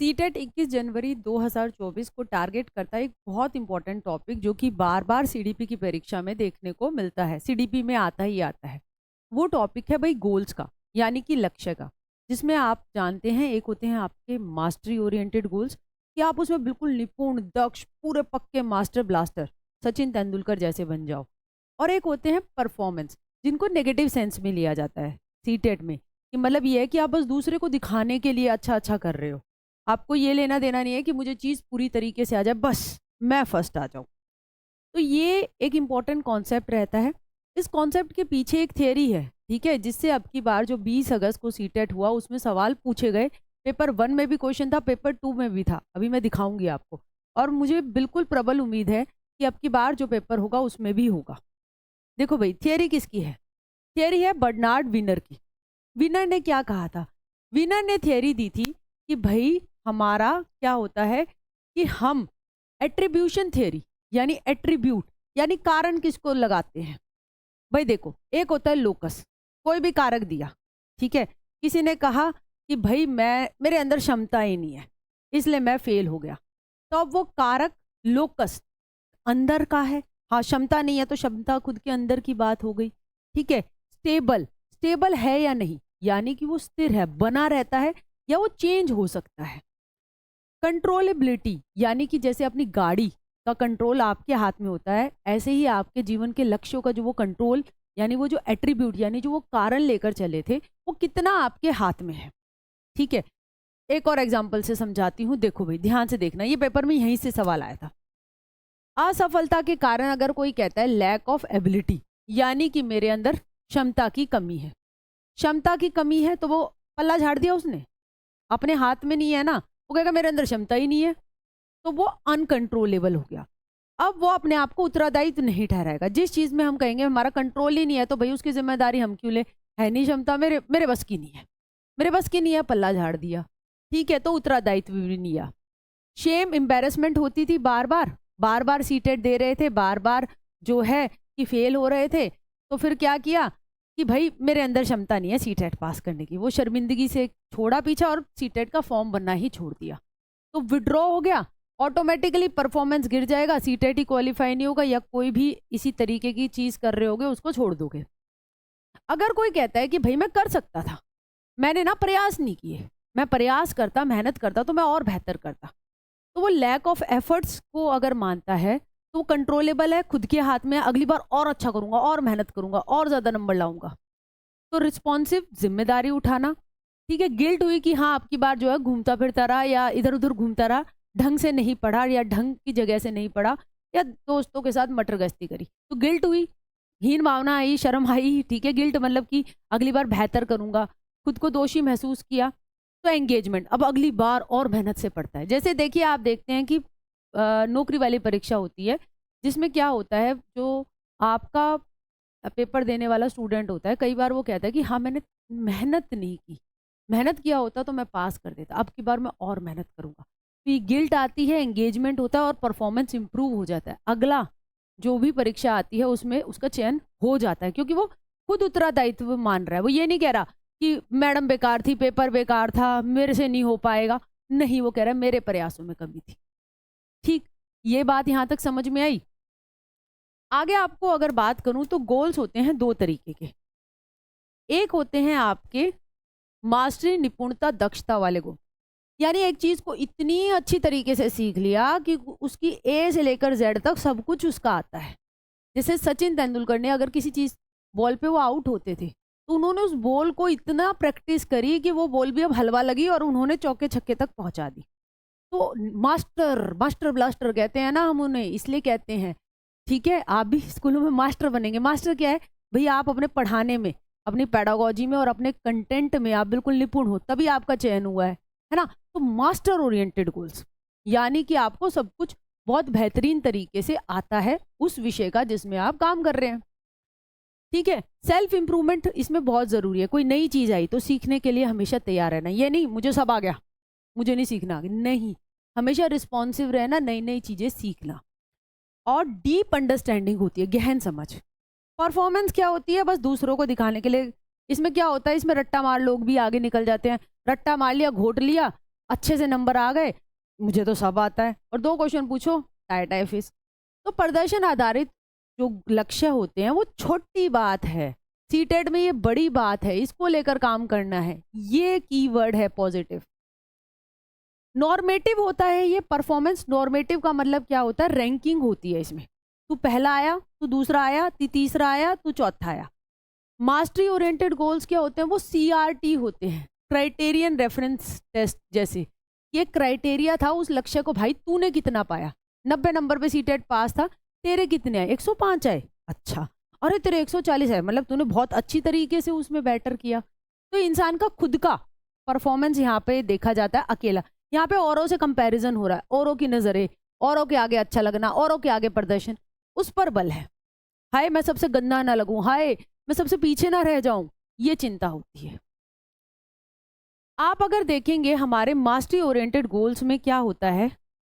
CTET 21 जनवरी 2024 को target करता है एक बहुत इंपॉर्टेंट टॉपिक जो कि बार बार सीडीपी की परीक्षा में देखने को मिलता है, सीडीपी में आता ही आता है। वो टॉपिक है भाई गोल्स का, यानी कि लक्ष्य का, जिसमें आप जानते हैं एक होते हैं आपके मास्टरी ओरिएंटेड गोल्स कि आप उसमें बिल्कुल निपुण, दक्ष, पूरे पक्के मास्टर ब्लास्टर सचिन तेंदुलकर जैसे बन जाओ। और एक होते हैं परफॉर्मेंस, जिनको नेगेटिव सेंस में लिया जाता है सीटेट में, कि मतलब ये है कि आप बस दूसरे को दिखाने के लिए अच्छा अच्छा कर रहे हो, आपको ये लेना देना नहीं है कि मुझे चीज़ पूरी तरीके से आ जाए, बस मैं फर्स्ट आ जाऊँ। तो ये एक इम्पॉर्टेंट कॉन्सेप्ट रहता है। इस कॉन्सेप्ट के पीछे एक थियरी है, ठीक है, जिससे अब की बार जो 20 अगस्त को सीटेट हुआ उसमें सवाल पूछे गए। पेपर 1 में भी क्वेश्चन था, पेपर 2 में भी था, अभी मैं दिखाऊंगी आपको। और मुझे बिल्कुल प्रबल उम्मीद है कि अब की बार जो पेपर होगा उसमें भी होगा। देखो भाई, थियरी किसकी है? थियरी है बर्नार्ड विनर की। विनर ने क्या कहा था? विनर ने थियरी दी थी कि भाई हमारा क्या होता है कि हम एट्रीब्यूशन थियरी, यानी एट्रीब्यूट यानी कारण किसको लगाते हैं। भाई देखो, एक होता है लोकस, कोई भी कारक दिया, ठीक है, किसी ने कहा कि भाई मेरे अंदर क्षमता ही नहीं है इसलिए मैं फेल हो गया, तो अब वो कारक लोकस अंदर का है। हाँ, क्षमता नहीं है तो क्षमता खुद के अंदर की बात हो गई, ठीक है। स्टेबल, स्टेबल है या नहीं, यानी कि वो स्थिर है, बना रहता है या वो चेंज हो सकता है। कंट्रोलेबिलिटी, यानी कि जैसे अपनी गाड़ी का कंट्रोल आपके हाथ में होता है, ऐसे ही आपके जीवन के लक्ष्यों का जो वो कंट्रोल, यानी वो जो एट्रीब्यूट यानी जो वो कारण लेकर चले थे, वो कितना आपके हाथ में है, ठीक है। एक और एग्जाम्पल से समझाती हूँ, देखो भाई ध्यान से देखना, ये पेपर में यहीं से सवाल आया था। असफलता के कारण अगर कोई कहता है लैक ऑफ एबिलिटी, यानी कि मेरे अंदर क्षमता की कमी है, क्षमता की कमी है, तो वो पल्ला झाड़ दिया उसने, अपने हाथ में नहीं है ना, वो कहेगा मेरे अंदर क्षमता ही नहीं है, तो वो अनकंट्रोलेबल हो गया। अब वो अपने आप को उत्तरदायी तो नहीं ठहराएगा। जिस चीज़ में हम कहेंगे हमारा कंट्रोल ही नहीं है, तो भाई उसकी जिम्मेदारी हम क्यों ले, है नहीं क्षमता, मेरे मेरे बस की नहीं है, मेरे बस की नहीं है, पल्ला झाड़ दिया, ठीक है, तो उत्तरदायित्व भी नहीं लिया। शेम, एम्बेरसमेंट होती थी, बार बार सीटेट दे रहे थे, बार बार जो है कि फेल हो रहे थे, तो फिर क्या किया कि भाई मेरे अंदर क्षमता नहीं है सीटेट पास करने की, वो शर्मिंदगी से छोड़ा पीछा और सीटेट का फॉर्म बनना ही छोड़ दिया, तो विड्रॉ हो गया। ऑटोमेटिकली परफॉर्मेंस गिर जाएगा, सीटेट ही क्वालिफाई नहीं होगा, या कोई भी इसी तरीके की चीज कर रहे होगे उसको छोड़ दोगे। अगर कोई कहता है कि भाई मैं कर सकता था, मैंने ना प्रयास नहीं किए, मैं प्रयास करता, मेहनत करता तो मैं और बेहतर करता, तो वो लैक ऑफ एफर्ट्स को अगर मानता है तो वो कंट्रोलेबल है, खुद के हाथ में, अगली बार और अच्छा करूंगा, और मेहनत करूंगा, और ज्यादा नंबर लाऊंगा। तो रिस्पॉन्सिव, जिम्मेदारी उठाना, ठीक है। गिल्ट हुई कि हाँ आपकी बार जो है घूमता फिरता रहा या इधर उधर घूमता रहा, ढंग से नहीं पढ़ा या ढंग की जगह से नहीं पढ़ा, या दोस्तों के साथ मटर गश्ती करी, तो गिल्ट हुई, हीन भावना आई, शर्म आई, ठीक है। गिल्ट मतलब कि अगली बार बेहतर करूंगा, खुद को दोषी महसूस किया। तो एंगेजमेंट, अब अगली बार और मेहनत से पढ़ता है। जैसे देखिए, आप देखते हैं कि नौकरी वाली परीक्षा होती है, जिसमें क्या होता है, जो आपका पेपर देने वाला स्टूडेंट होता है, कई बार वो कहता है कि हाँ मैंने मेहनत नहीं की, मेहनत किया होता तो मैं पास कर देता, अब की बार मैं और मेहनत करूंगा। तो ये गिल्ट आती है, एंगेजमेंट होता है और परफॉर्मेंस इंप्रूव हो जाता है, अगला जो भी परीक्षा आती है उसमें उसका चयन हो जाता है, क्योंकि वो खुद उत्तरदायित्व मान रहा है। वो ये नहीं कह रहा कि मैडम बेकार थी, पेपर बेकार था, मेरे से नहीं हो पाएगा, नहीं, वो कह रहा है मेरे प्रयासों में कमी थी। ठीक, ये बात यहां तक समझ में आई। आगे आपको अगर बात करूं तो गोल्स होते हैं दो तरीके के। एक होते हैं आपके मास्टरी, निपुणता, दक्षता वाले गोल, यानी एक चीज को इतनी अच्छी तरीके से सीख लिया कि उसकी ए से लेकर जेड तक सब कुछ उसका आता है। जैसे सचिन तेंदुलकर ने अगर किसी चीज बॉल पे वो आउट होते थे, तो उन्होंने उस बॉल को इतना प्रैक्टिस करी कि वो बॉल भी अब हलवा लगी और उन्होंने चौके छक्के तक पहुंचा दी। तो मास्टर, मास्टर ब्लास्टर कहते हैं ना हम उन्हें, इसलिए कहते हैं, ठीक है। आप भी स्कूलों में मास्टर बनेंगे। मास्टर क्या है भैया, आप अपने पढ़ाने में, अपनी पेडागोजी में और अपने कंटेंट में आप बिल्कुल निपुण हो, तभी आपका चयन हुआ है ना। तो मास्टर ओरिएंटेड गोल्स, यानी कि आपको सब कुछ बहुत बेहतरीन तरीके से आता है उस विषय का जिसमें आप काम कर रहे हैं, ठीक है। सेल्फ इंप्रूवमेंट इसमें बहुत जरूरी है। कोई नई चीज आई तो सीखने के लिए हमेशा तैयार रहना, ये नहीं मुझे सब आ गया, मुझे नहीं सीखना, नहीं, हमेशा रिस्पॉन्सिव रहना, नई नई चीजें सीखना। और डीप अंडरस्टैंडिंग होती है, गहन समझ। परफॉर्मेंस क्या होती है, बस दूसरों को दिखाने के लिए। इसमें क्या होता है, इसमें रट्टा मार लोग भी आगे निकल जाते हैं, रट्टा मार लिया, घोट लिया, अच्छे से नंबर आ गए, मुझे तो सब आता है, और 2 क्वेश्चन पूछो, टाई टाई फिश। तो प्रदर्शन आधारित जो लक्ष्य होते हैं वो छोटी बात है, सीटेट में ये बड़ी बात है, इसको लेकर काम करना है। ये कीवर्ड है पॉजिटिव। नॉर्मेटिव होता है ये परफॉर्मेंस। नॉर्मेटिव का मतलब क्या होता है? रैंकिंग होती है इसमें। तू पहला आया, तू दूसरा आया, तू तीसरा आया, तू चौथा आया। मास्टरी ओरिएंटेड गोल्स क्या होते हैं? वो सीआरटी होते हैं, क्राइटेरियन रेफरेंस टेस्ट जैसे। ये क्राइटेरिया था उस लक्ष्य को, भाई तूने कितना पाया, 90 नंबर पे सीटेट पास था, तेरे कितने आए? 105 आए। अच्छा, अरे तेरे 140 आए, मतलब तूने बहुत अच्छी तरीके से उसमें बेटर किया। तो इंसान का खुद का परफॉर्मेंस यहाँ पे देखा जाता है अकेला। यहाँ पे औरों से कंपैरिजन हो रहा है, औरों की नजरें, औरों के आगे अच्छा लगना, औरों के आगे प्रदर्शन, उस पर बल है। हाय मैं सबसे गंदा ना लगूं, हाय मैं सबसे पीछे ना रह जाऊं, ये चिंता होती है। आप अगर देखेंगे हमारे मास्टरी ओरिएंटेड गोल्स में क्या होता है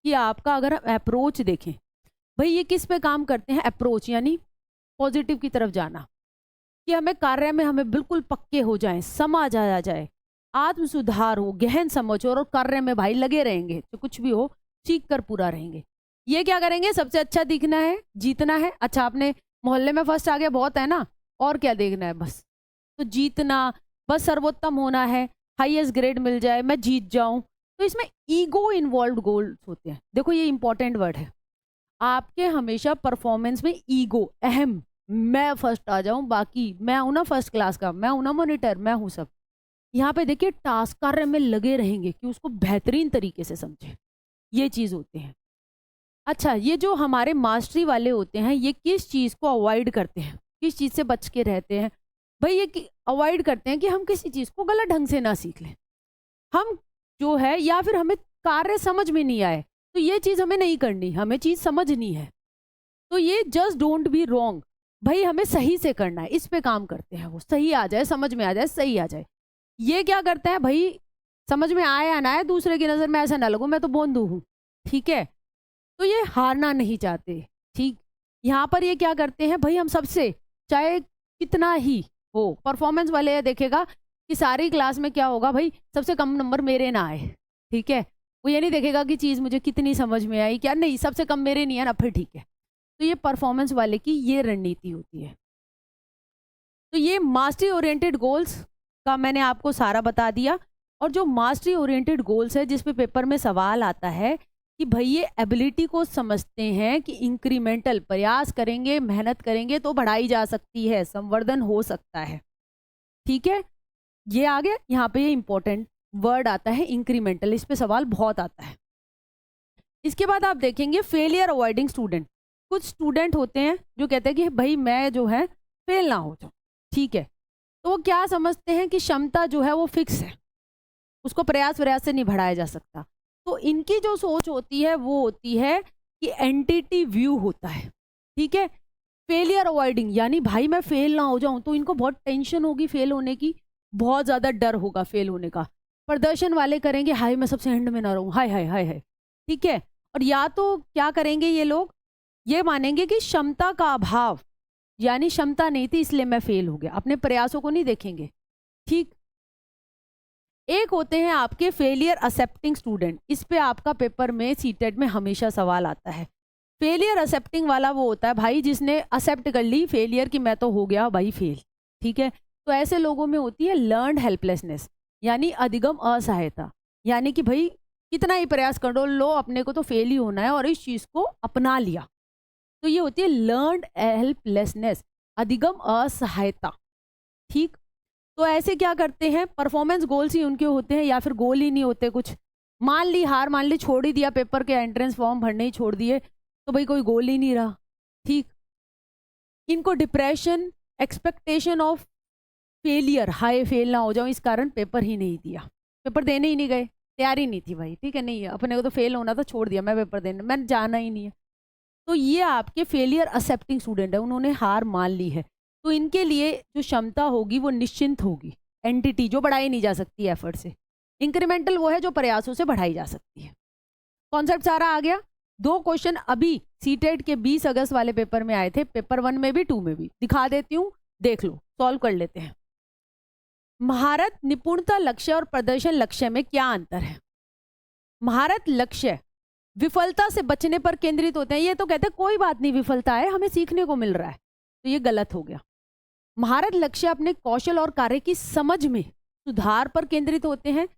कि आपका अगर अप्रोच देखें, भाई ये किस पे काम करते हैं? अप्रोच यानी पॉजिटिव की तरफ जाना, कि हमें कार्य में हमें बिल्कुल पक्के हो जाएं, समझ आ जाए, आत्म सुधार हो, गहन समझ हो, और कार्य में भाई लगे रहेंगे, तो कुछ भी हो सीख कर पूरा रहेंगे। ये क्या करेंगे? सबसे अच्छा दिखना है, जीतना है। अच्छा आपने मोहल्ले में फर्स्ट आ गया, बहुत है ना, और क्या देखना है? बस तो जीतना, बस सर्वोत्तम होना है, हाईएस्ट ग्रेड मिल जाए, मैं जीत जाऊं। तो इसमें ईगो इन्वॉल्व गोल्स होते हैं। देखो ये इंपॉर्टेंट वर्ड है। आपके हमेशा परफॉर्मेंस में ईगो, अहम, मैं फर्स्ट आ जाऊं, बाकी मैं हूं ना फर्स्ट क्लास का, मैं हूं ना मॉनिटर, मैं हूं सब। यहाँ पे देखिए टास्क कार्य में लगे रहेंगे कि उसको बेहतरीन तरीके से समझे, ये चीज होते हैं। अच्छा ये जो हमारे मास्टरी वाले होते हैं, ये किस चीज को अवॉइड करते हैं, किस चीज से बच के रहते हैं? भाई ये अवॉइड करते हैं कि हम किसी चीज को गलत ढंग से ना सीख लें, हम जो है, या फिर हमें कार्य समझ में नहीं आए, तो ये चीज हमें नहीं करनी, हमें चीज समझनी है। तो ये जस्ट डोंट बी रॉन्ग, भाई हमें सही से करना है, इस पे काम करते हैं। वो सही आ जाए, समझ में आ जाए, सही आ जाए। ये क्या करते हैं भाई? समझ में आए या ना आए, दूसरे की नजर में ऐसा ना लगूं मैं तो बोंदू हूं, ठीक है। तो ये हारना नहीं चाहते, ठीक। यहाँ पर ये क्या करते हैं भाई? हम सबसे, चाहे कितना ही हो, परफॉर्मेंस वाले ये देखेगा कि सारी क्लास में क्या होगा भाई, सबसे कम नंबर मेरे ना आए, ठीक है। वो ये नहीं देखेगा कि चीज मुझे कितनी समझ में आई, क्या नहीं, सबसे कम मेरे नहीं है ना, फिर ठीक है। तो ये परफॉर्मेंस वाले की ये रणनीति होती है। तो ये मास्टरी ओरिएंटेड गोल्स का मैंने आपको सारा बता दिया। और जो मास्टरी ओरिएंटेड गोल्स है, जिस पे पेपर में सवाल आता है कि भाई ये एबिलिटी को समझते हैं कि इंक्रीमेंटल प्रयास करेंगे, मेहनत करेंगे तो बढ़ाई जा सकती है, संवर्धन हो सकता है, ठीक है। ये आ गया। यहाँ पे ये इंपॉर्टेंट वर्ड आता है इंक्रीमेंटल, इस पे सवाल बहुत आता है। इसके बाद आप देखेंगे फेलियर अवॉइडिंग स्टूडेंट। कुछ स्टूडेंट होते हैं जो कहते हैं कि भाई मैं जो है फेल ना हो जाऊं, ठीक है। तो वो क्या समझते हैं कि क्षमता जो है वो फिक्स है, उसको प्रयास प्रयास से नहीं बढ़ाया जा सकता। तो इनकी जो सोच होती है वो होती है कि एंटिटी व्यू होता है, ठीक है। फेलियर अवॉइडिंग यानी भाई मैं फेल ना हो जाऊं, तो इनको बहुत टेंशन होगी फेल होने की, बहुत ज्यादा डर होगा फेल होने का। प्रदर्शन वाले करेंगे हाय मैं सबसे एंड में ना रहूं, हाय हाय हाय हाय, ठीक है। और या तो क्या करेंगे ये लोग, ये मानेंगे कि क्षमता का अभाव, यानी क्षमता नहीं थी इसलिए मैं फेल हो गया, अपने प्रयासों को नहीं देखेंगे, ठीक। एक होते हैं आपके फेलियर एक्सेप्टिंग स्टूडेंट। इस पे आपका पेपर में सीटेट में हमेशा सवाल आता है। फेलियर एक्सेप्टिंग वाला वो होता है भाई जिसने एक्सेप्ट कर ली फेलियर की, मैं तो हो गया भाई फेल, ठीक है। तो ऐसे लोगों में होती है लर्नड हेल्पलेसनेस, यानी अधिगम असहायता, यानी कि भाई कितना ही प्रयास कर लो अपने को तो फेल ही होना है, और इस चीज को अपना लिया। तो ये होती है लर्नड हेल्पलेसनेस, अधिगम असहायता, ठीक। तो ऐसे क्या करते हैं, परफॉर्मेंस गोल्स ही उनके होते हैं, या फिर गोल ही नहीं होते कुछ। मान ली हार मान ली, छोड़ ही दिया पेपर के एंट्रेंस फॉर्म भरने ही छोड़ दिए, तो भाई कोई गोल ही नहीं रहा, ठीक। इनको depression, expectation of failure, hi fail ना हो जाऊं, इस कारण पेपर ही नहीं दिया, पेपर देने ही नहीं गए, तैयारी नहीं थी भाई, ठीक है। नहीं अपने को तो फेल होना था, छोड़ दिया मैं पेपर देने, मैंने जाना ही नहीं है। तो ये आपके फेलियर एक्सेप्टिंग स्टूडेंट है, उन्होंने हार मान ली है। तो इनके लिए जो क्षमता होगी वो निश्चिंत होगी, एंटिटी जो बढ़ाई नहीं जा सकती एफर्ट से। इंक्रीमेंटल वो है जो प्रयासों से बढ़ाई जा सकती है। कॉन्सेप्ट सारा आ गया। 2 क्वेश्चन अभी सीटेट के 20 अगस्त वाले पेपर में आए थे, पेपर 1 में भी 2 में भी, दिखा देती हूँ, देख लो, सॉल्व कर लेते हैं। महारत, निपुणता लक्ष्य और प्रदर्शन लक्ष्य में क्या अंतर है? महारत लक्ष्य विफलता से बचने पर केंद्रित होते हैं। ये तो कहते हैं कोई बात नहीं, विफलता है, हमें सीखने को मिल रहा है, तो ये गलत हो गया। महारत लक्ष्य अपने कौशल और कार्य की समझ में सुधार पर केंद्रित होते हैं,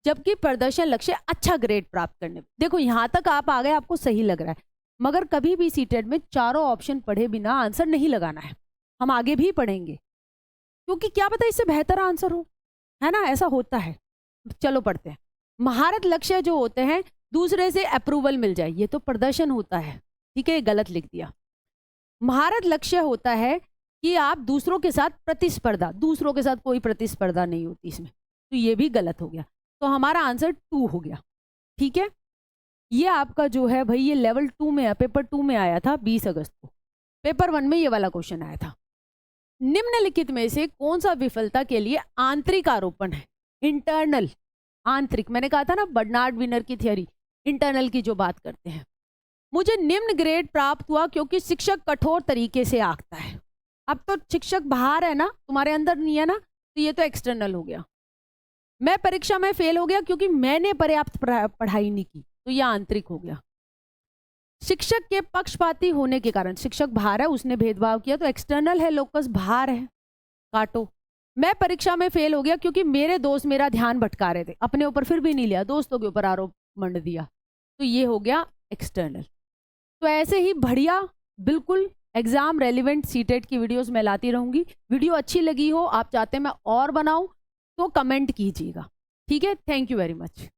जबकि प्रदर्शन लक्ष्य अच्छा ग्रेड प्राप्त करने। देखो यहां तक आप आ गए, आपको सही लग रहा है, मगर कभी भी सीटेट में चारों ऑप्शन पढ़े बिना आंसर नहीं लगाना है। हम आगे भी पढ़ेंगे, क्योंकि क्या पता इससे बेहतर आंसर हो, है ना, ऐसा होता है। चलो पढ़ते हैं। महारत लक्ष्य जो होते हैं, दूसरे से अप्रूवल मिल जाए, ये तो प्रदर्शन होता है, ठीक है, गलत लिख दिया। महारत लक्ष्य होता है कि आप दूसरों के साथ प्रतिस्पर्धा, दूसरों के साथ कोई प्रतिस्पर्धा नहीं होती इसमें, तो ये भी गलत हो गया। तो हमारा आंसर 2 हो गया, ठीक है। ये आपका जो है भाई, ये लेवल 2 में, पेपर 2 में आया था 20 अगस्त को। पेपर 1 में ये वाला क्वेश्चन आया था। निम्नलिखित में से कौन सा विफलता के लिए आंतरिक आरोपण है? इंटरनल, आंतरिक, मैंने कहा था ना बर्नार्ड विनर की थ्योरी, इंटरनल की जो बात करते हैं। मुझे निम्न ग्रेड प्राप्त हुआ क्योंकि शिक्षक कठोर तरीके से आंकता है। अब तो शिक्षक बाहर है ना, तुम्हारे अंदर नहीं है ना, तो ये तो एक्सटर्नल हो गया। मैं परीक्षा में फेल हो गया क्योंकि मैंने पर्याप्त पढ़ाई नहीं की, तो यह आंतरिक हो गया। शिक्षक के पक्षपाती होने के कारण, शिक्षक बाहर है, उसने भेदभाव किया, तो एक्सटर्नल है, लोकस बाहर है, काटो। मैं परीक्षा में फेल हो गया क्योंकि मेरे दोस्त मेरा ध्यान भटका रहे थे, अपने ऊपर फिर भी नहीं लिया, दोस्तों के ऊपर आरोप मंड दिया, तो ये हो गया एक्सटर्नल। तो ऐसे ही बढ़िया बिल्कुल एग्जाम रेलिवेंट सीटेट की वीडियोस मैं लाती रहूंगी। वीडियो अच्छी लगी हो, आप चाहते हैं मैं और बनाऊं, तो कमेंट कीजिएगा, ठीक है। Thank you very much.